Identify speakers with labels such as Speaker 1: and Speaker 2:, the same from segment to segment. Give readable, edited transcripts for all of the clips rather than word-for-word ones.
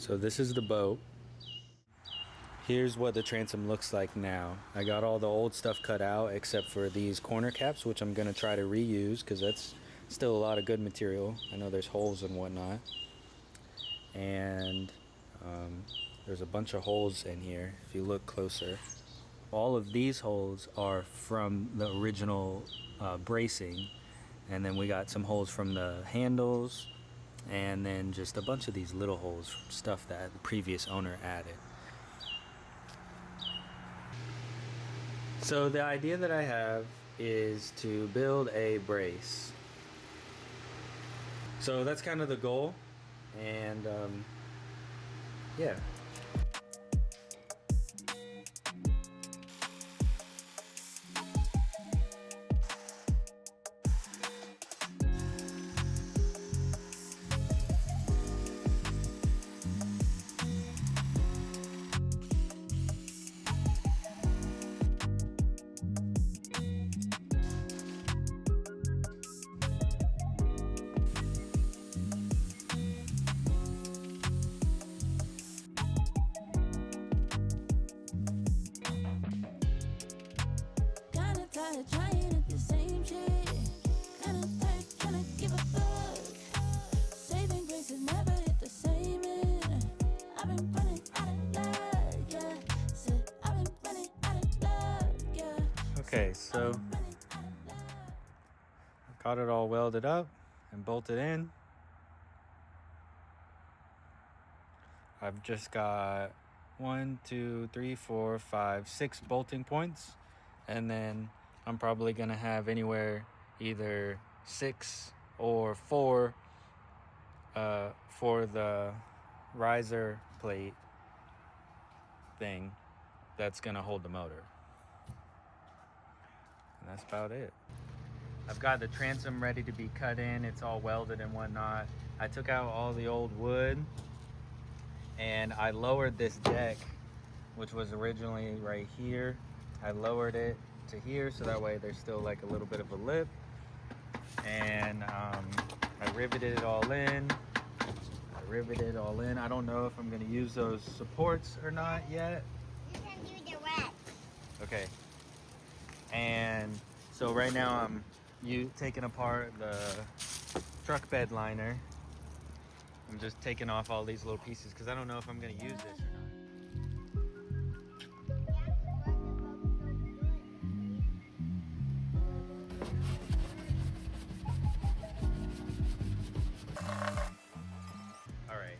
Speaker 1: So this is the boat. Here's what the transom looks like now. I got all the old stuff cut out except for these corner caps, which I'm gonna try to reuse because that's still a lot of good material. I know there's holes and whatnot. And there's a bunch of holes in here if you look closer. All of these holes are from the original bracing, and then we got some holes from the handles, and then just a bunch of these little holes from stuff that the previous owner added. So the idea that I have is to build a brace. So that's kind of the goal, and yeah.
Speaker 2: Trying at the same shit. Kinda tight, trying to give a fuck. Saving grace has never hit the same end. I've been running out of luck, yeah. Said I've been running out of luck, yeah.
Speaker 1: Okay, so I've got it all welded up and bolted in. I've just got 1, 2, 3, 4, 5, 6 bolting points, and then I'm probably gonna have anywhere either 6 or 4 for the riser plate thing that's gonna hold the motor. And that's about it. I've got the transom ready to be cut in. It's all welded and whatnot. I took out all the old wood and I lowered this deck, which was originally right here. I lowered it to here so that way there's still like a little bit of a lip, and I riveted it all in. I don't know if I'm gonna use those supports or not yet.
Speaker 3: You can do the rest.
Speaker 1: Okay. And so right now I'm taking apart the truck bed liner. I'm just taking off all these little pieces because I don't know if I'm gonna use this or not.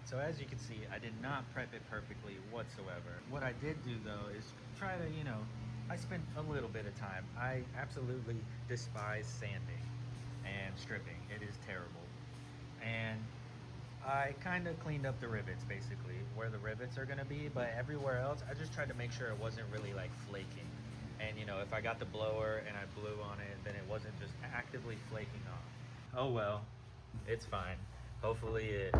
Speaker 1: So as you can see, I did not prep it perfectly whatsoever. What I did do though is try to, I spent a little bit of time. I absolutely despise sanding and stripping. It is terrible. And I kind of cleaned up the rivets basically, where the rivets are gonna be, but everywhere else, I just tried to make sure it wasn't really like flaking. And if I got the blower and I blew on it, then it wasn't just actively flaking off. Oh well, it's fine. Hopefully it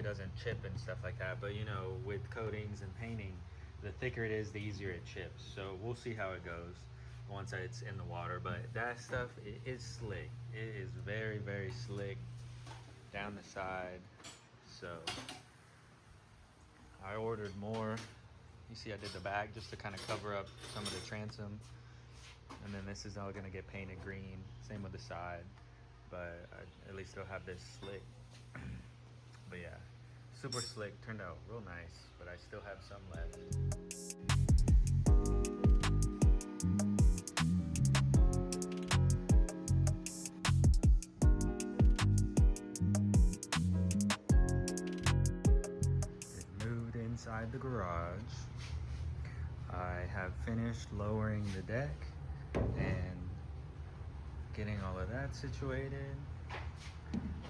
Speaker 1: doesn't chip and stuff like that, but with coatings and painting, the thicker it is, the easier it chips. So we'll see how it goes once it's in the water. But that stuff is slick. It is very, very slick down the side. So I ordered more. You see I did the back just to kind of cover up some of the transom, and then this is all gonna get painted green, same with the side, but at least they'll have this slick. But yeah, super slick, turned out real nice, but I still have some left. It moved inside the garage. I have finished lowering the deck and getting all of that situated.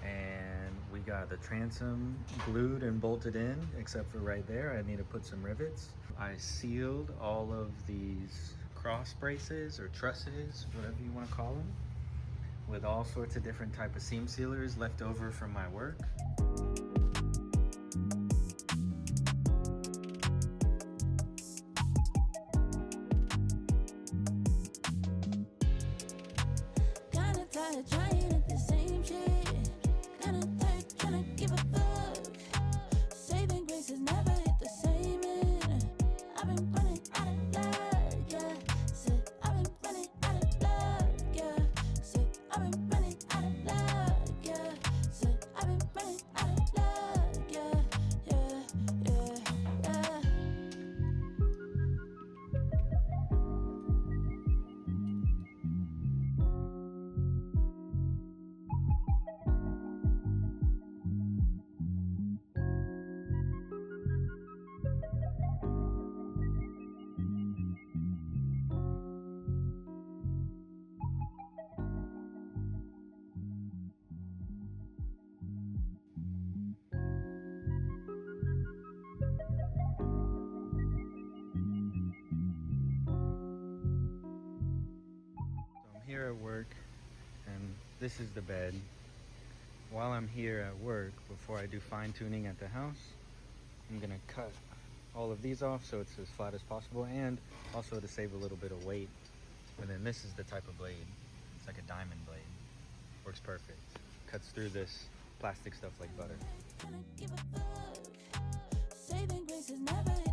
Speaker 1: And we got the transom glued and bolted in, except for right there. I need to put some rivets. I sealed all of these cross braces or trusses, whatever you want to call them, with all sorts of different type of seam sealers left over from my work.
Speaker 2: Kinda tired, trying at the same shit. Kinda tired, trying to give a fuck.
Speaker 1: this is the bed. While I'm here at work, before I do fine tuning at the house, I'm gonna cut all of these off so it's as flat as possible, and also to save a little bit of weight. And then this is the type of blade. It's like a diamond blade. Works perfect. Cuts through this plastic stuff like butter.
Speaker 2: Saving grace has never hit